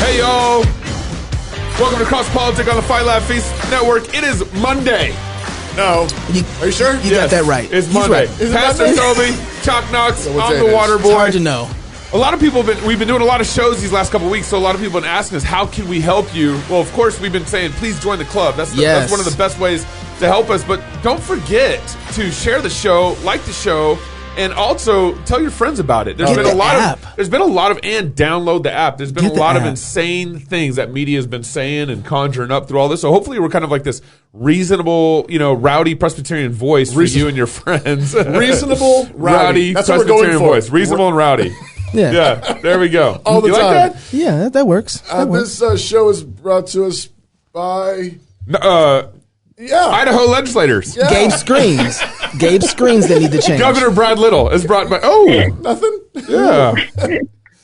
Hey, y'all. Welcome to Cross Politics on the Fight Laugh Feast Network. It is Monday. No. Are you sure? You got that right. It's Monday. Right. Pastor Toby, Chalk Knox, I'm the Water Boy. It's hard to know. A lot of people we've been doing a lot of shows these last couple of weeks, so a lot of people have been asking us, how can we help you? Well, of course, we've been saying, please join the club. That's one of the best ways to help us. But don't forget to share the show, like the show, and also tell your friends about it. There's been a lot of and download the app. There's been a lot of insane things that media has been saying and conjuring up through all this. So hopefully we're kind of like this reasonable, rowdy Presbyterian voice for you and your friends. Reasonable, rowdy. That's Presbyterian what we're going for. Voice. Reasonable and rowdy. Yeah, there we go. All the time. Like that? Yeah, that works. This show is brought to us by Idaho legislators. Yeah. Gabe Screens. Gabe Screens that need to change. Governor Brad Little is brought by. Nothing. Yeah.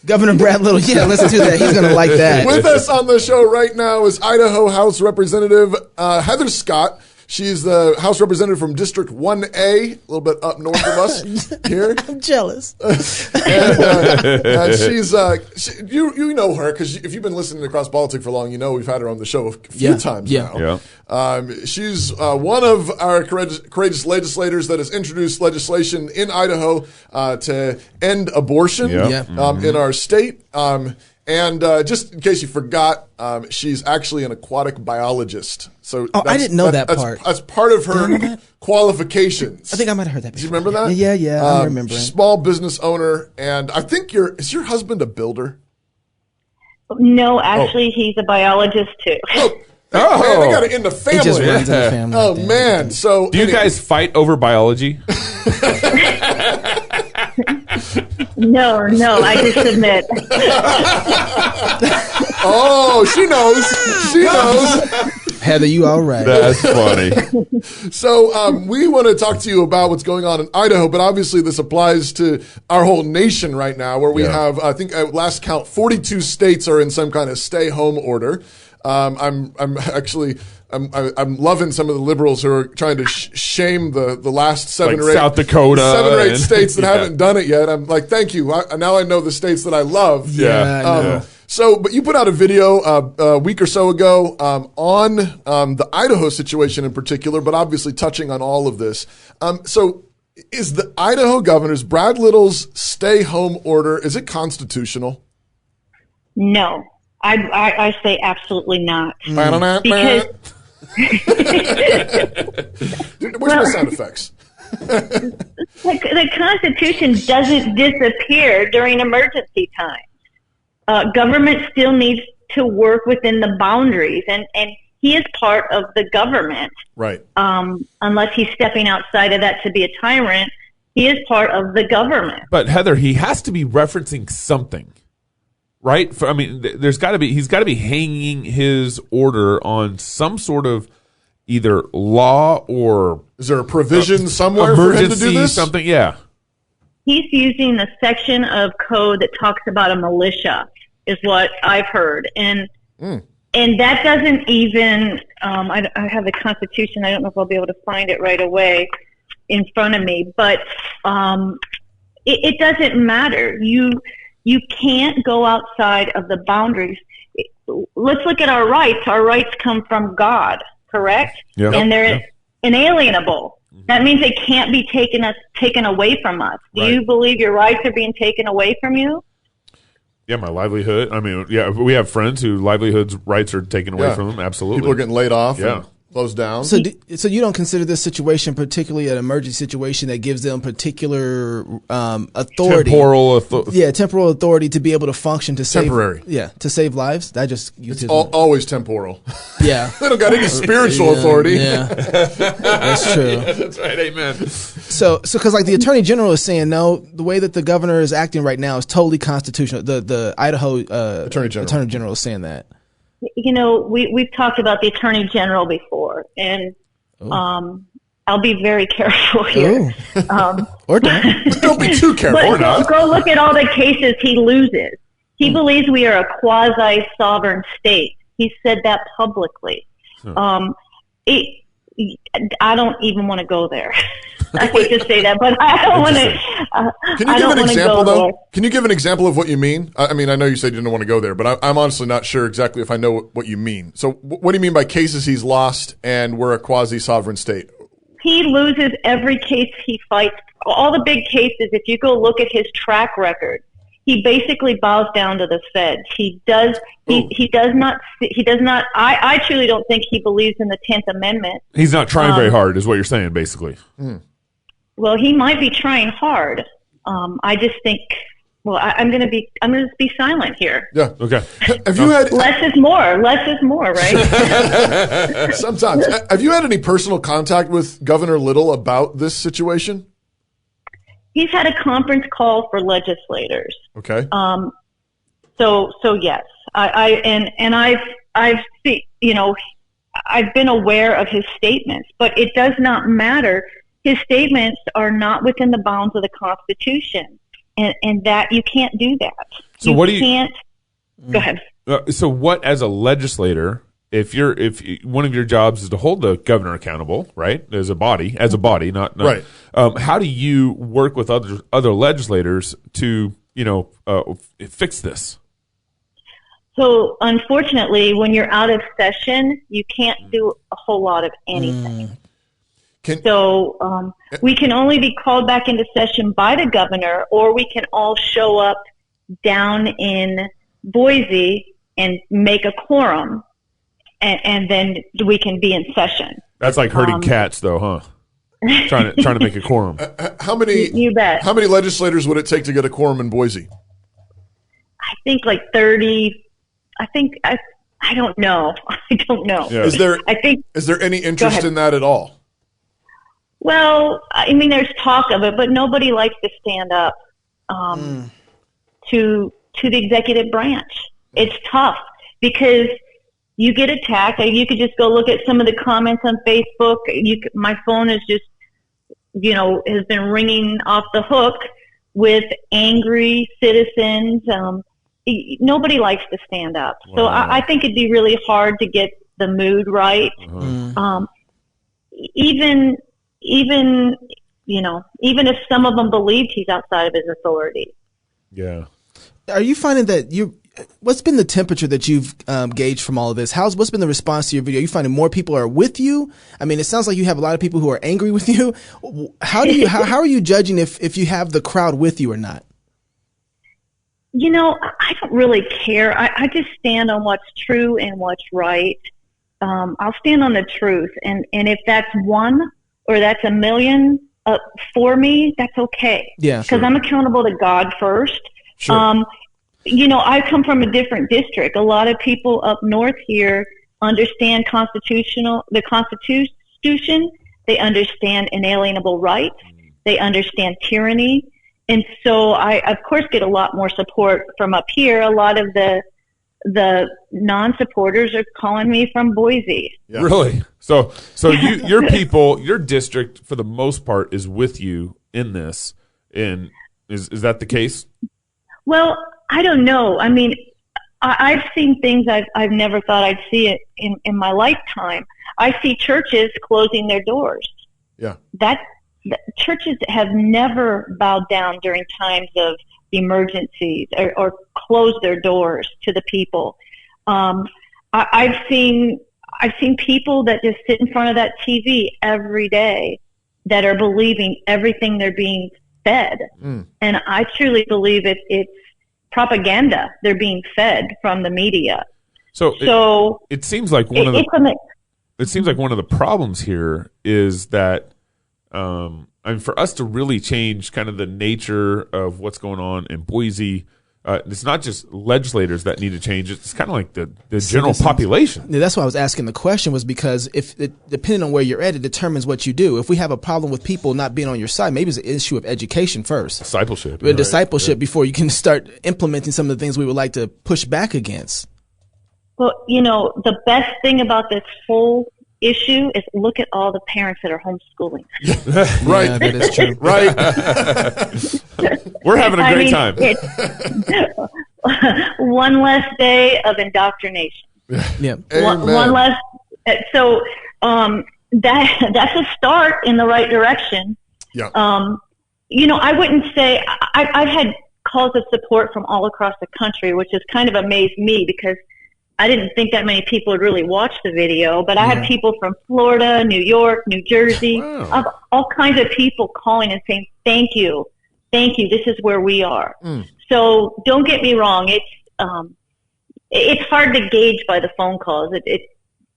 Governor Brad Little. Yeah, listen to that. He's going to like that. With us on the show right now is Idaho House Representative Heather Scott. She's the House Representative from District 1A, a little bit up north of us here. I'm jealous. and she's, you know her, because if you've been listening to Cross Politics for long, you know we've had her on the show a few times now. Yeah. She's one of our courageous legislators that has introduced legislation in Idaho to end abortion in our state. And just in case you forgot, she's actually an aquatic biologist. So I didn't know that part. That's part of her qualifications. I think I might have heard that before. Do you remember that? Yeah, I remember. Small business owner, and I think is your husband a builder? No, actually, he's a biologist too. Man, they got it in the family. It just runs in the family. Oh man! So do you guys fight over biology? No, I just submit. Oh, she knows. Heather, you all right? That's funny. So we want to talk to you about what's going on in Idaho, but obviously this applies to our whole nation right now, where we have, I think at last count, 42 states are in some kind of stay-home order. I'm loving some of the liberals who are trying to shame the last seven or eight South Dakota, 7 or 8 states that haven't done it yet. I'm like, thank you. Now I know the states that I love. So, but you put out a video a week or so ago on the Idaho situation in particular, but obviously touching on all of this. So, is the Idaho governor's Brad Little's stay-home order, is it constitutional? No. I say absolutely not. Because where's my sound effects? The Constitution doesn't disappear during emergency time. Government still needs to work within the boundaries, and he is part of the government. Right. Unless he's stepping outside of that to be a tyrant, he is part of the government. But Heather, he has to be referencing something. Right? He's got to be hanging his order on some sort of either law or... Is there a provision somewhere for him to do this? Something, yeah. He's using the section of code that talks about a militia, is what I've heard. And that doesn't even... I have the Constitution. I don't know if I'll be able to find it right away in front of me. But it doesn't matter. You can't go outside of the boundaries. Let's look at our rights. Our rights come from God, correct? Yeah. And they're inalienable. That means they can't be taken away from us. Do you believe your rights are being taken away from you? Yeah, my livelihood. We have friends whose livelihoods rights are taken away from them. Absolutely. People are getting laid off. Yeah. Closed down. So you don't consider this situation particularly an emergency situation that gives them particular authority, temporal authority to be able to function to save to save lives. That just it's always temporal. Yeah, they don't got any spiritual authority. Yeah, that's true. Yeah, that's right. Amen. So because like the Attorney General is saying, no, the way that the governor is acting right now is totally constitutional. The Idaho Attorney General is saying that. We've talked about the Attorney General before, and I'll be very careful here. Or don't. Don't be too careful. But go look at all the cases he loses. He believes we are a quasi-sovereign state. He said that publicly. I don't even want to go there. I hate to say that, but I don't want to. Can you give an example, though? Can you give an example of what you mean? I mean, I know you said you didn't want to go there, but I'm honestly not sure exactly if I know what you mean. So what do you mean by cases he's lost and we're a quasi-sovereign state? He loses every case he fights. All the big cases, if you go look at his track record, he basically bows down to the feds. He does not, I truly don't think he believes in the 10th Amendment. He's not trying very hard, is what you're saying, basically. Well, he might be trying hard. I just think, I'm going to be silent here. Yeah. Okay. Have you had less is more, right? Sometimes. Have you had any personal contact with Governor Little about this situation? He's had a conference call for legislators. Okay. So yes, I've seen, I've been aware of his statements, but it does not matter. His statements are not within the bounds of the Constitution, and that you can't do that. So you what do you can't? Go ahead. So what, as a legislator, if one of your jobs is to hold the governor accountable, right, as a body, not right. How do you work with other legislators to fix this? So unfortunately, when you're out of session, you can't do a whole lot of anything. We can only be called back into session by the governor, or we can all show up down in Boise and make a quorum. And then we can be in session. That's like herding cats, though, huh? trying to make a quorum. How many? You bet. How many legislators would it take to get a quorum in Boise? I think like 30. I think I don't know. I don't know. Yeah. Is there any interest in that at all? Well, I mean, there's talk of it, but nobody likes to stand up to the executive branch. It's tough because you get attacked. You could just go look at some of the comments on Facebook. My phone is just, has been ringing off the hook with angry citizens. Nobody likes to stand up. Wow. So I think it'd be really hard to get the mood right. Even if some of them believed he's outside of his authority. Yeah. Are you finding that what's been the temperature that you've gauged from all of this? What's been the response to your video? Are you finding more people are with you? I mean, it sounds like you have a lot of people who are angry with you. How are you judging if you have the crowd with you or not? I don't really care. I just stand on what's true and what's right. I'll stand on the truth. And if that's one or that's a million for me, that's okay. Yeah. Because I'm accountable to God first. Sure. I come from a different district. A lot of people up north here understand the Constitution. They understand inalienable rights. They understand tyranny. And so I, of course, get a lot more support from up here. A lot of the non-supporters are calling me from Boise. Yeah. Really? So your people, your district, for the most part, is with you in this. And is that the case? Well, I don't know. I mean, I've seen things I've never thought I'd see it in my lifetime. I see churches closing their doors. Yeah. Churches have never bowed down during times of emergencies or closed their doors to the people. I've seen people that just sit in front of that TV every day that are believing everything they're being fed. And I truly believe it's propaganda they're being fed from the media. So it seems like one of the problems here is that for us to really change kind of the nature of what's going on in Boise, it's not just legislators that need to change. It's kind of like the general population. Yeah, that's why I was asking the question, was because depending on where you're at, it determines what you do. If we have a problem with people not being on your side, maybe it's an issue of education first. Discipleship. Before you can start implementing some of the things we would like to push back against. Well, the best thing about this whole issue is look at all the parents that are homeschooling. Right. Yeah, that is true. Right. We're having a great time. One less day of indoctrination. Yeah. One less. So that's a start in the right direction. Yeah. I wouldn't say I've had calls of support from all across the country, which has kind of amazed me because I didn't think that many people would really watch the video. But I had people from Florida, New York, New Jersey, all kinds of people calling and saying, thank you. This is where we are. So don't get me wrong. It's hard to gauge by the phone calls.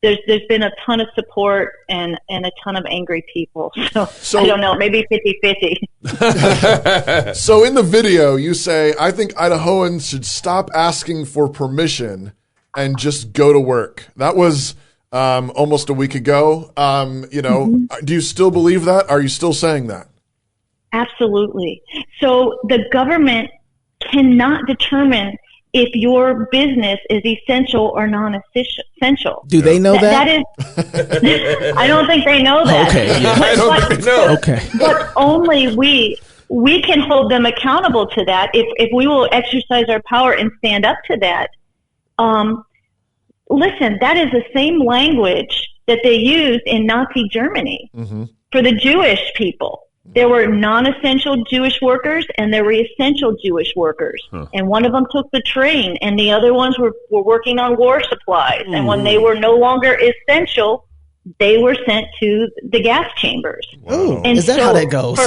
There's been a ton of support and a ton of angry people. So I don't know, maybe 50-50. So in the video, you say, I think Idahoans should stop asking for permission and just go to work. That was almost a week ago. Do you still believe that? Are you still saying that? Absolutely. So the government cannot determine if your business is essential or non-essential. Do they know that? That is, I don't think they know that. Okay. Yeah. I don't think they know. Okay. But only we can hold them accountable to that if we will exercise our power and stand up to that. Listen, that is the same language that they used in Nazi Germany for the Jewish people. There were non-essential Jewish workers and there were essential Jewish workers. And one of them took the train and the other ones were working on war supplies. And when they were no longer essential, they were sent to the gas chambers. Wow. And is that how that goes?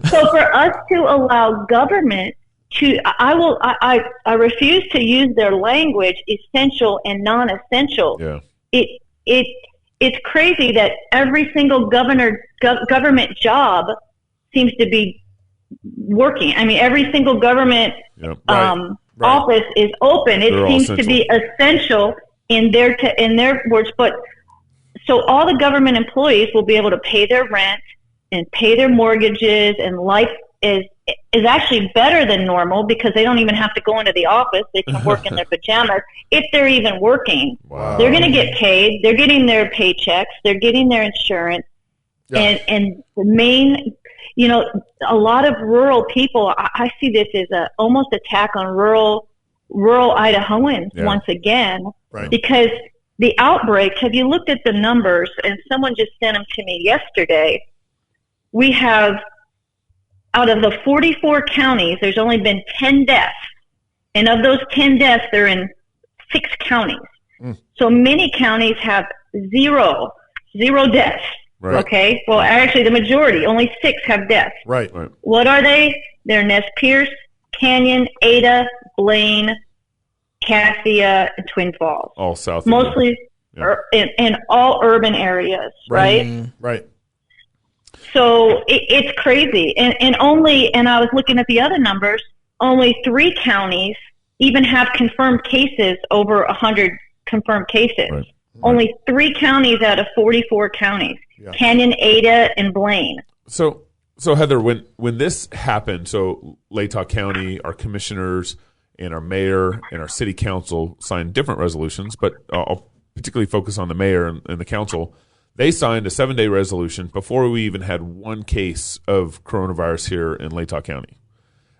So for us to allow government to, I refuse to use their language, essential and non-essential. Yeah. It's crazy that every single government job seems to be working. I mean, every single government office is open. It seems to be essential in their words. But so all the government employees will be able to pay their rent and pay their mortgages, and life is actually better than normal because they don't even have to go into the office. They can work in their pajamas if they're even working. Wow. They're going to get paid. They're getting their paychecks. They're getting their insurance. Yeah. And the main, a lot of rural people, I see this as almost attack on rural Idahoans once again, because the outbreaks, have you looked at the numbers? And someone just sent them to me yesterday. We have, out of the 44 counties, there's only been 10 deaths. And of those 10 deaths, they're in 6 counties. So many counties have zero deaths. Right. Okay? Well, actually, the majority, only 6 have deaths. Right. What are they? They're Nez Perce, Canyon, Ada, Blaine, Cassia, and Twin Falls. All south. Mostly in all urban areas, right? Right. So it's crazy. And I was looking at the other numbers, only 3 counties even have confirmed cases, over 100 confirmed cases. Right. Only 3 counties out of 44 counties, Canyon, Ada, and Blaine. So Heather, when this happened, so Latah County, our commissioners and our mayor and our city council signed different resolutions, but I'll particularly focus on the mayor and the council. They signed a 7-day resolution before we even had one case of coronavirus here in Latah County.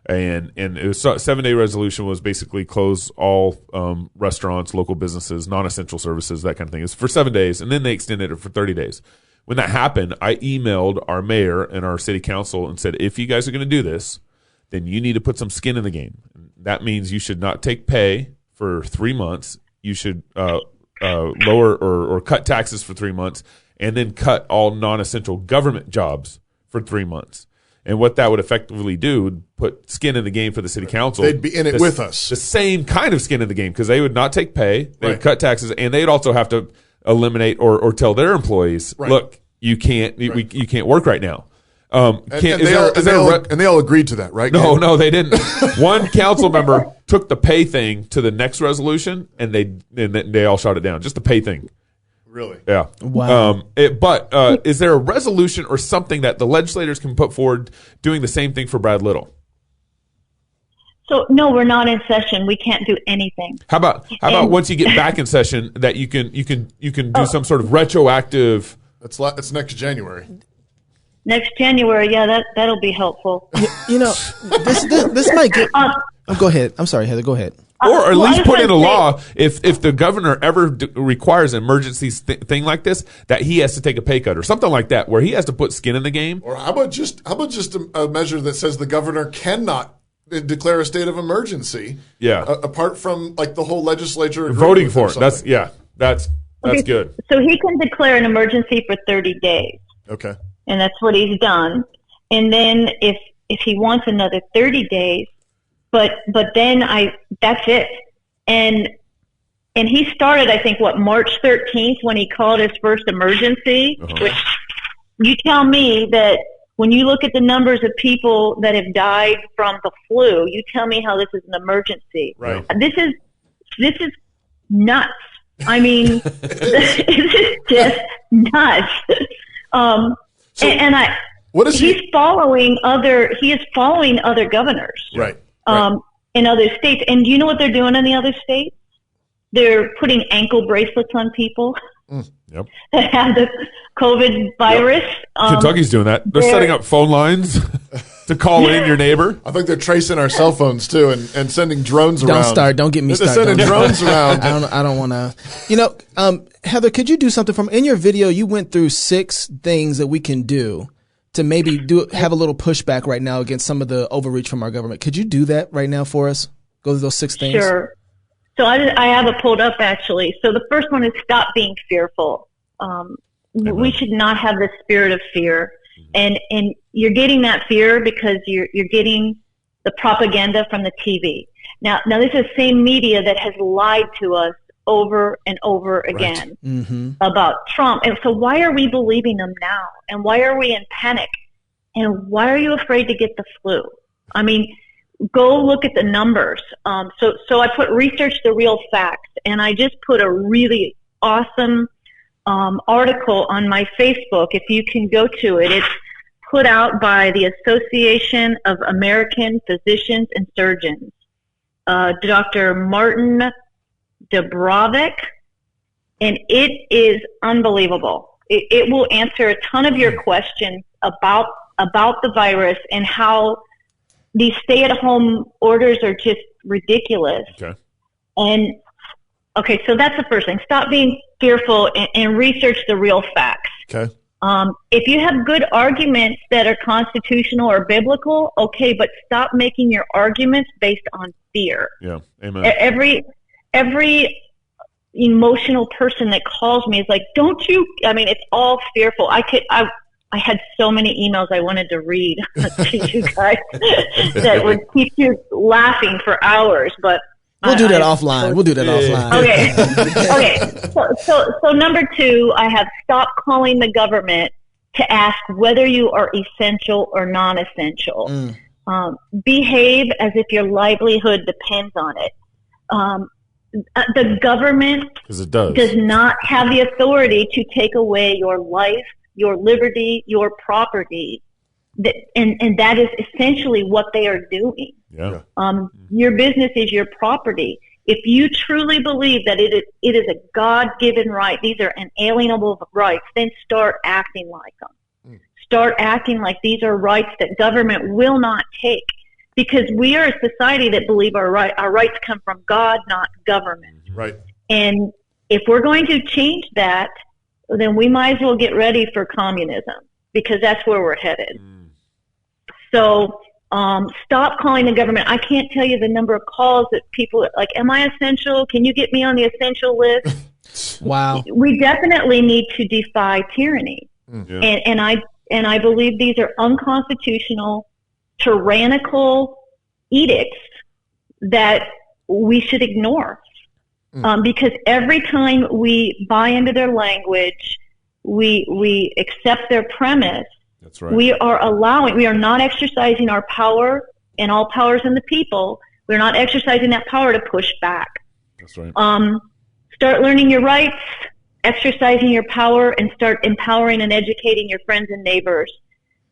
And it was a 7-day resolution was basically close all restaurants, local businesses, non-essential services, that kind of thing. It's for 7 days, and then they extended it for 30 days. When that happened, I emailed our mayor and our city council and said, if you guys are going to do this, then you need to put some skin in the game. That means you should not take pay for 3 months. You should lower or cut taxes for 3 months, and then cut all non-essential government jobs for 3 months. And what that would effectively do would put skin in the game for the city council. They'd be in it with us. The same kind of skin in the game, because they would not take pay, they would cut taxes, and they'd also have to eliminate or tell their employees, look, you can't you can't work right now. And they all agreed to that, right? No, they didn't. One council member took the pay thing to the next resolution, and they all shot it down. Just the pay thing. Really? Yeah. Wow. But is there a resolution or something that the legislators can put forward doing the same thing for Brad Little? So no, we're not in session. We can't do anything. How about once you get back in session that you can do some sort of retroactive? That's next January. Next January, that'll be helpful. This might get. Go ahead. I'm sorry, Heather. Go ahead. Or at least put in a law if the governor ever requires an emergency thing like this, that he has to take a pay cut or something like that, where he has to put skin in the game. Or how about just a measure that says the governor cannot declare a state of emergency? Yeah. Apart from like the whole legislature voting for it. That's good. So he can declare an emergency for 30 days. Okay. And that's what he's done. And then if he wants another 30 days, but then that's it. And he started, I think, March 13th when he called his first emergency, which you tell me that when you look at the numbers of people that have died from the flu, you tell me how this is an emergency. Right. This is nuts. I mean, this is just nuts. He is following other governors. Right. In other states. And do you know what they're doing in the other states? They're putting ankle bracelets on people that have the COVID virus. Yep. Kentucky's doing that. They're setting up phone lines to call in your neighbor. I think they're tracing our cell phones too and sending drones around. Don't get me started. They're sending drones around. I don't want to. Heather, could you do something in your video? You went through 6 things that we can do to maybe have a little pushback right now against some of the overreach from our government. Could you do that right now for us? Go through those 6 things. Sure. So I have it pulled up actually. So the first one is stop being fearful. We should not have the spirit of fear, and you're getting that fear because you're getting the propaganda from the TV. Now this is the same media that has lied to us over and over again about Trump. And so why are we believing them now? And why are we in panic? And why are you afraid to get the flu? I mean, go look at the numbers. So I put research the real facts, and I just put a really awesome article on my Facebook. If you can go to it, it's put out by the Association of American Physicians and Surgeons. Dr. Martin Dubrovik, and it is unbelievable. It will answer a ton of your questions about the virus and how these stay-at-home orders are just ridiculous. Okay. So that's the first thing. Stop being fearful and research the real facts. Okay. If you have good arguments that are constitutional or biblical, okay, but stop making your arguments based on fear. Yeah. Amen. Every emotional person that calls me is like, it's all fearful. I had so many emails I wanted to read to you guys that would keep you laughing for hours, but we'll do that offline. Okay. So number 2, I have stopped calling the government to ask whether you are essential or non-essential. Behave as if your livelihood depends on it. The government does not have the authority to take away your life, your liberty, your property. And that is essentially what they are doing. Yeah. Your business is your property. If you truly believe that it is a God-given right, these are inalienable rights, then start acting like them. Start acting like these are rights that government will not take. Because we are a society that believe our rights come from God, not government. Right. And if we're going to change that, then we might as well get ready for communism, because that's where we're headed. So stop calling the government. I can't tell you the number of calls that people are like, am I essential? Can you get me on the essential list? Wow. We definitely need to defy tyranny. Yeah. And I believe these are unconstitutional, tyrannical edicts that we should ignore. Because every time we buy into their language, we accept their premise. That's right. We are not exercising our power, and all powers in the people. We're not exercising that power to push back. That's right. Start learning your rights, exercising your power, and start empowering and educating your friends and neighbors,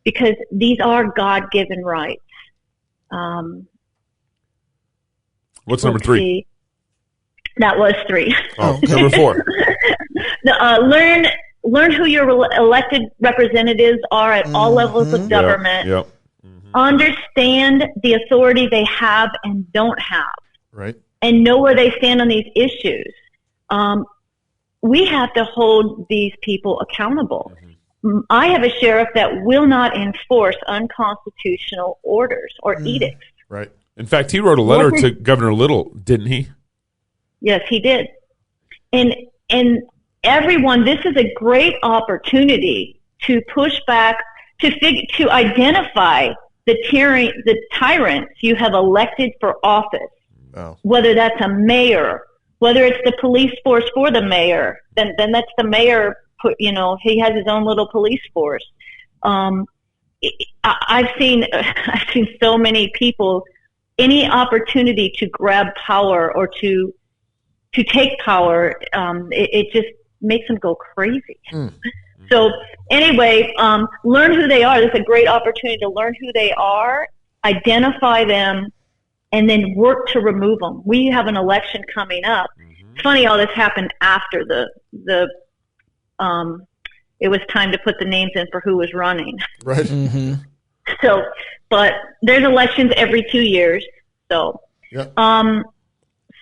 because these are God-given rights. What's number 3? That was 3. Oh, number 4. Learn who your elected representatives are at all levels of government. Yep. Understand the authority they have and don't have. Right. and know where they stand on these issues. We have to hold these people accountable. Mm-hmm. I have a sheriff that will not enforce unconstitutional orders or edicts. Right. In fact, he wrote a letter to Governor Little, didn't he? Yes, he did. And everyone, this is a great opportunity to push back, to identify the tyrants you have elected for office. Wow. Whether that's a mayor, whether it's the police force for the mayor, then that's the mayor. He has his own little police force. I've seen so many people. Any opportunity to grab power or to take power, it just makes them go crazy. Mm. So anyway, learn who they are. This is a great opportunity to learn who they are, identify them, and then work to remove them. We have an election coming up. Mm-hmm. It's funny, all this happened after it was time to put the names in for who was running. Right. Mm-hmm. So, but there's elections every 2 years. So, yep.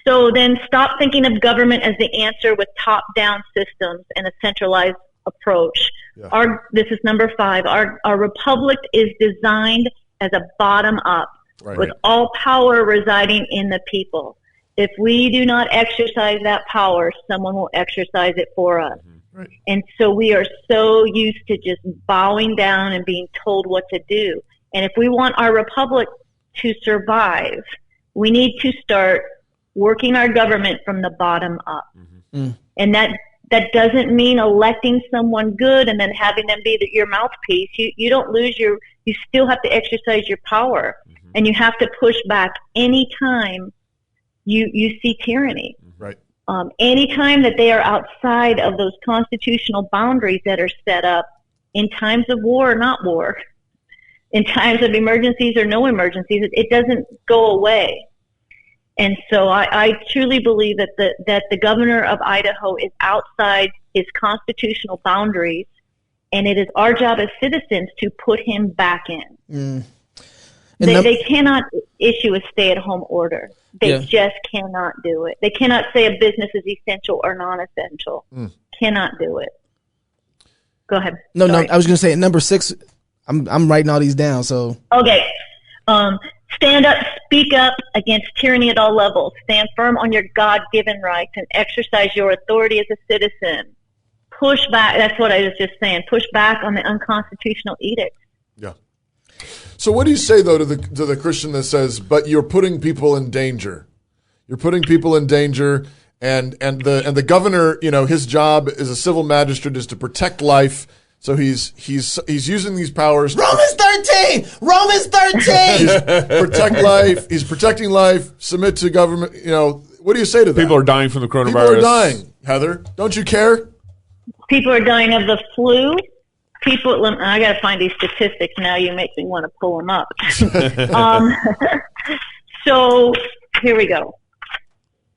So then stop thinking of government as the answer with top-down systems and a centralized approach. Yeah. This is number 5. Our republic is designed as a bottom-up, right, with all power residing in the people. If we do not exercise that power, someone will exercise it for us. Mm-hmm. Right. And so we are so used to just bowing down and being told what to do. And if we want our republic to survive, we need to start working our government from the bottom up. Mm-hmm. Mm. And that doesn't mean electing someone good and then having them be your mouthpiece. You don't lose you still have to exercise your power. Mm-hmm. And you have to push back anytime you see tyranny. Right. Anytime that they are outside of those constitutional boundaries that are set up in times of war or not war, in times of emergencies or no emergencies, it doesn't go away. And so I truly believe that the governor of Idaho is outside his constitutional boundaries, and it is our job as citizens to put him back in. Mm. They cannot issue a stay-at-home order. They just cannot do it. They cannot say a business is essential or non-essential. Mm. Cannot do it. Go ahead. No, I was going to say at number 6, I'm writing all these down. So okay. Stand up, speak up against tyranny at all levels. Stand firm on your God-given rights and exercise your authority as a citizen. Push back. That's what I was just saying. Push back on the unconstitutional edicts. Yeah. So what do you say, though, to the Christian that says, but you're putting people in danger? You're putting people in danger, and the governor, his job as a civil magistrate is to protect life. So he's using these powers. Romans 13. Protect life. He's protecting life. Submit to government. What do you say to that? People are dying from the coronavirus. People are dying. Heather, don't you care? People are dying of the flu. I got to find these statistics now. You make me want to pull them up. So here we go.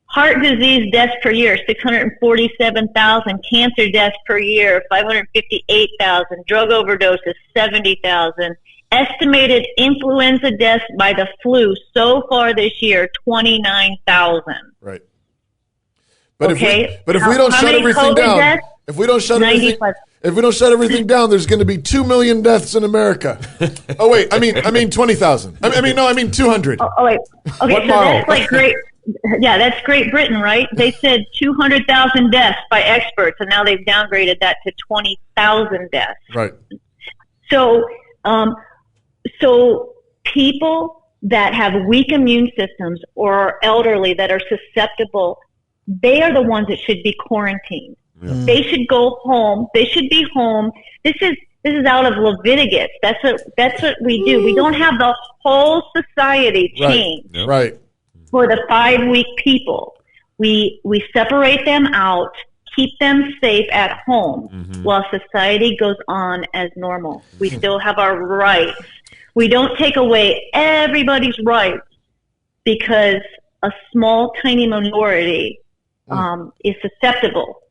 Heart disease deaths per year, 647,000. Cancer deaths per year, 558,000. Drug overdoses, 70,000. Estimated influenza deaths by the flu so far this year, 29,000. Right. But if we don't shut everything down, if we don't shut everything down, there's going to be 2 million deaths in America. Oh wait, I mean 20,000. I mean 200. Oh wait. Okay, that's like great. Yeah, that's Great Britain, right? They said 200,000 deaths by experts, and now they've downgraded that to 20,000 deaths. Right. So people that have weak immune systems or are elderly that are susceptible, they are the ones that should be quarantined. Yeah. They should go home. They should be home. This is out of Leviticus. That's what we do. We don't have the whole society change. Right. For the 5-week people, we separate them out, keep them safe at home, while society goes on as normal. We still have our rights. We don't take away everybody's rights because a small, tiny minority is susceptible.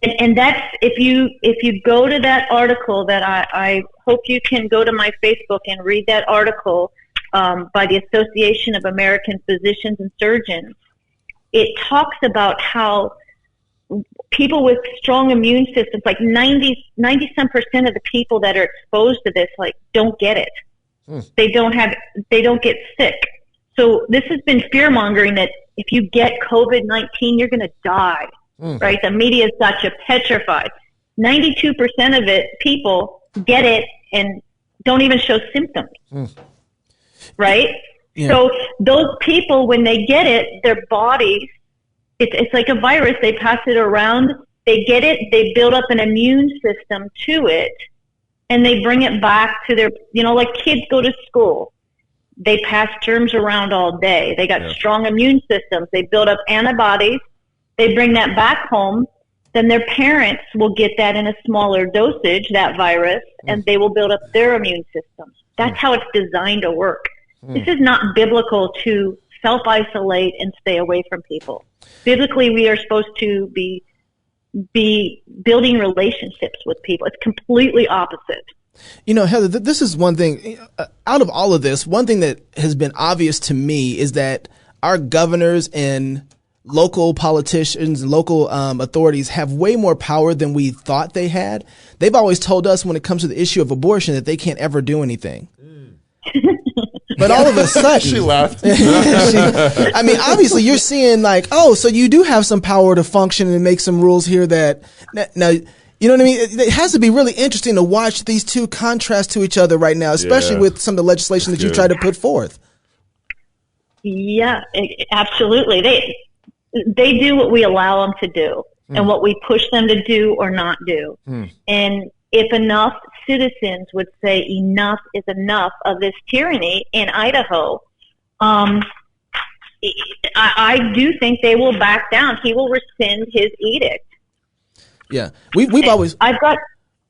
And that's if you go to that article that I hope you can go to my Facebook and read that article by the Association of American Physicians and Surgeons. it talks about how people with strong immune systems, like 90% of the people that are exposed to this, like, don't get it. They don't get sick. So this has been fear mongering that if you get COVID-19, you're going to die, right? The media's got you petrified. 92% of people get it and don't even show symptoms, right? Yeah. So those people, when they get it, their bodies, it's like a virus. They pass it around. They get it. They build up an immune system to it, and they bring it back to their, like kids go to school. They pass germs around all day. They got strong immune systems. They build up antibodies. They bring that back home. Then their parents will get that in a smaller dosage, that virus, and they will build up their immune systems. That's how it's designed to work. This is not biblical to self-isolate and stay away from people. Biblically, we are supposed to be building relationships with people. It's completely opposite. Heather, this is one thing, out of all of this, one thing that has been obvious to me is that our governors and local politicians and local authorities have way more power than we thought they had. They've always told us when it comes to the issue of abortion that they can't ever do anything. But all of a sudden, she laughed. Obviously you're seeing like, so you do have some power to function and make some rules here that now, you know what I mean? It has to be really interesting to watch these two contrast to each other right now, especially with some of the legislation that you try to put forth. Yeah, absolutely. They do what we allow them to do and what we push them to do or not do. And if enough citizens would say enough is enough of this tyranny in Idaho, I do think they will back down. He will rescind his edict. Yeah, we've always.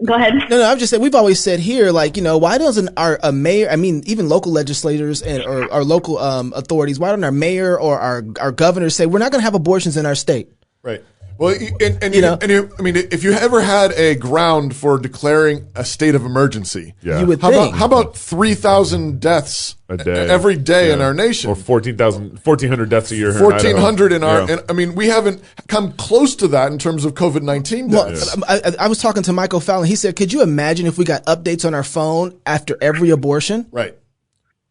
Go ahead. No, I'm just saying we've always said here, like, why doesn't our mayor? I mean, even local legislators or our local authorities. Why don't our mayor or our governor say we're not going to have abortions in our state? Right. Well, if you ever had a ground for declaring a state of emergency, you would think. How about 3,000 deaths a day, every day in our nation, or 1,400 deaths a year? 1,400 in our. And we haven't come close to that in terms of COVID-19 deaths. Well, I was talking to Michael Fallon. He said, "Could you imagine if we got updates on our phone after every abortion?" Right.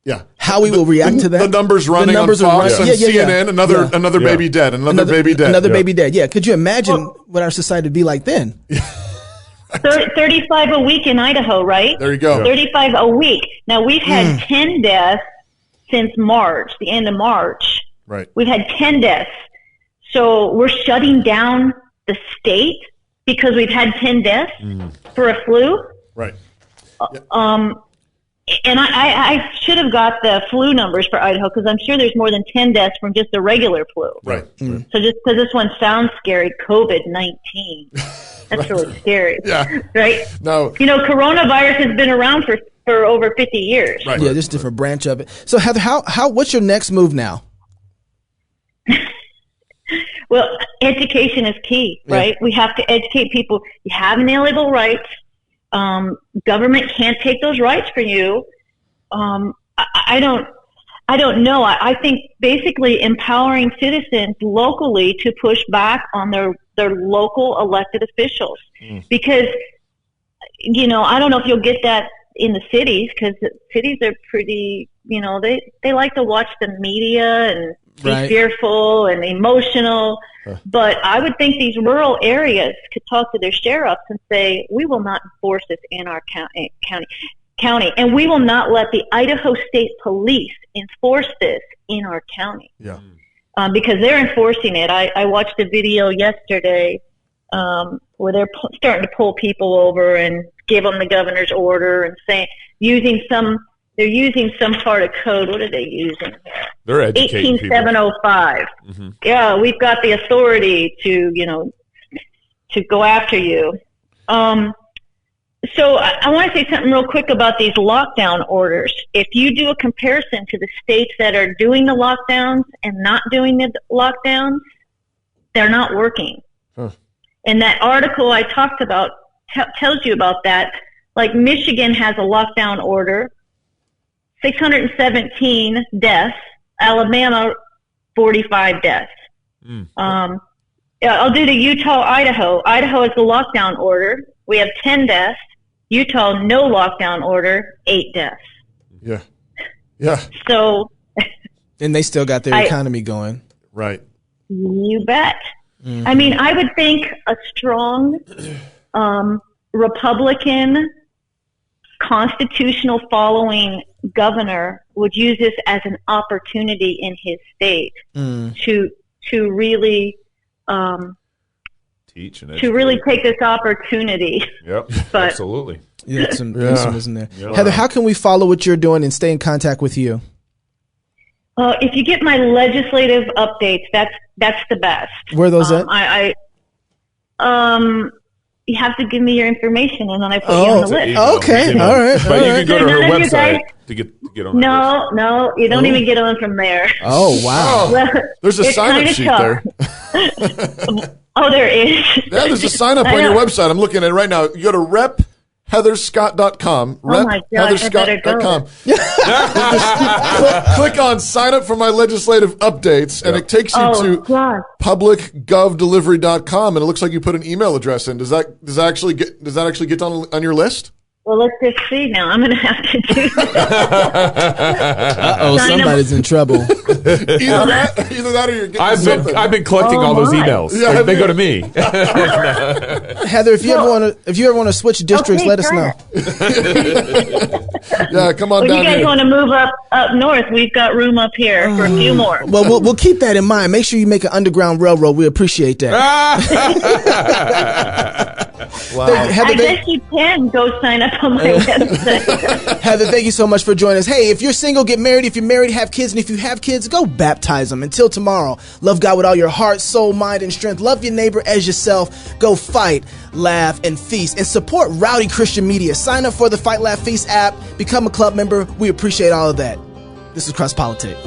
Yeah, how we will react to that. The numbers running on Fox and CNN. Another baby dead. Another baby dead. Another baby dead. Yeah. Could you imagine what our society would be like then? 35 a week in Idaho, right? There you go. 35 a week. Now we've had 10 deaths since March, the end of March. Right. We've had 10 deaths. So we're shutting down the state because we've had 10 deaths for a flu. Right. And I should have got the flu numbers for Idaho because I'm sure there's more than 10 deaths from just the regular flu. Right. So just because this one sounds scary, COVID-19, that's really scary. Yeah. Right? No. Coronavirus has been around for over 50 years. Right. Yeah, just a different branch of it. So Heather, what's your next move now? Well, education is key, right? We have to educate people. You have inalienable rights. Government can't take those rights from you. I don't know. I think basically empowering citizens locally to push back on their local elected officials, because, I don't know if you'll get that in the cities, because cities are pretty, they like to watch the media and be fearful and emotional. But I would think these rural areas could talk to their sheriffs and say, we will not enforce this in our county, and we will not let the Idaho State Police enforce this in our county. Yeah. Because they're enforcing it. I watched a video yesterday where they're starting to pull people over and give them the governor's order and they're using some part of code. What are they using here? They're educating 18705. Yeah, we've got the authority to go after you. So I want to say something real quick about these lockdown orders. If you do a comparison to the states that are doing the lockdowns and not doing the lockdowns, they're not working. And that article I talked about tells you about that. Like Michigan has a lockdown order, 617 deaths. Alabama, 45 deaths. I'll do the Utah, Idaho. Idaho is the lockdown order. We have 10 deaths. Utah, no lockdown order, 8 deaths. Yeah. Yeah. So. And they still got their economy going. Right. You bet. Mm-hmm. I mean, I would think a strong Republican constitutional following governor would use this as an opportunity in his state to really teach and to really take this opportunity. Yep, absolutely. Yeah, some isn't there. Yeah. Heather, how can we follow what you're doing and stay in contact with you? If you get my legislative updates, that's the best. Where are those at? You have to give me your information, and then I put you on the list. Okay, all right. But you can go to her website to get on. No, you don't even get on from there. Oh wow! Well, there's a sign-up sheet there. Oh, there is. Yeah, there's a sign-up on your website. I'm looking at it right now. You go to repheatherscott.com. Repheatherscott.com. Click on sign up for my legislative updates, and it takes you to publicgovdelivery.com, and it looks like you put an email address in. Does that actually get on your list? Well, let's just see now. I'm going to have to do that. Somebody's in trouble. Either that or you're getting something. I've been collecting all those emails. Yeah, they go to me. Heather, if you ever want to switch districts, let us know. Yeah, come on down here. You guys want to move up north? We've got room up here for a few more. Well, we'll keep that in mind. Make sure you make an underground railroad. We appreciate that. Wow. Heather, I guess you can go sign up on my website. Heather, thank you so much for joining us. Hey, if you're single, get married. If you're married, have kids. And if you have kids, go baptize them. Until tomorrow, love God with all your heart, soul, mind, and strength. Love your neighbor as yourself. Go fight, laugh, and feast. And support Rowdy Christian Media. Sign up for the Fight, Laugh, Feast app. Become a club member. We appreciate all of that. This is Cross Politics.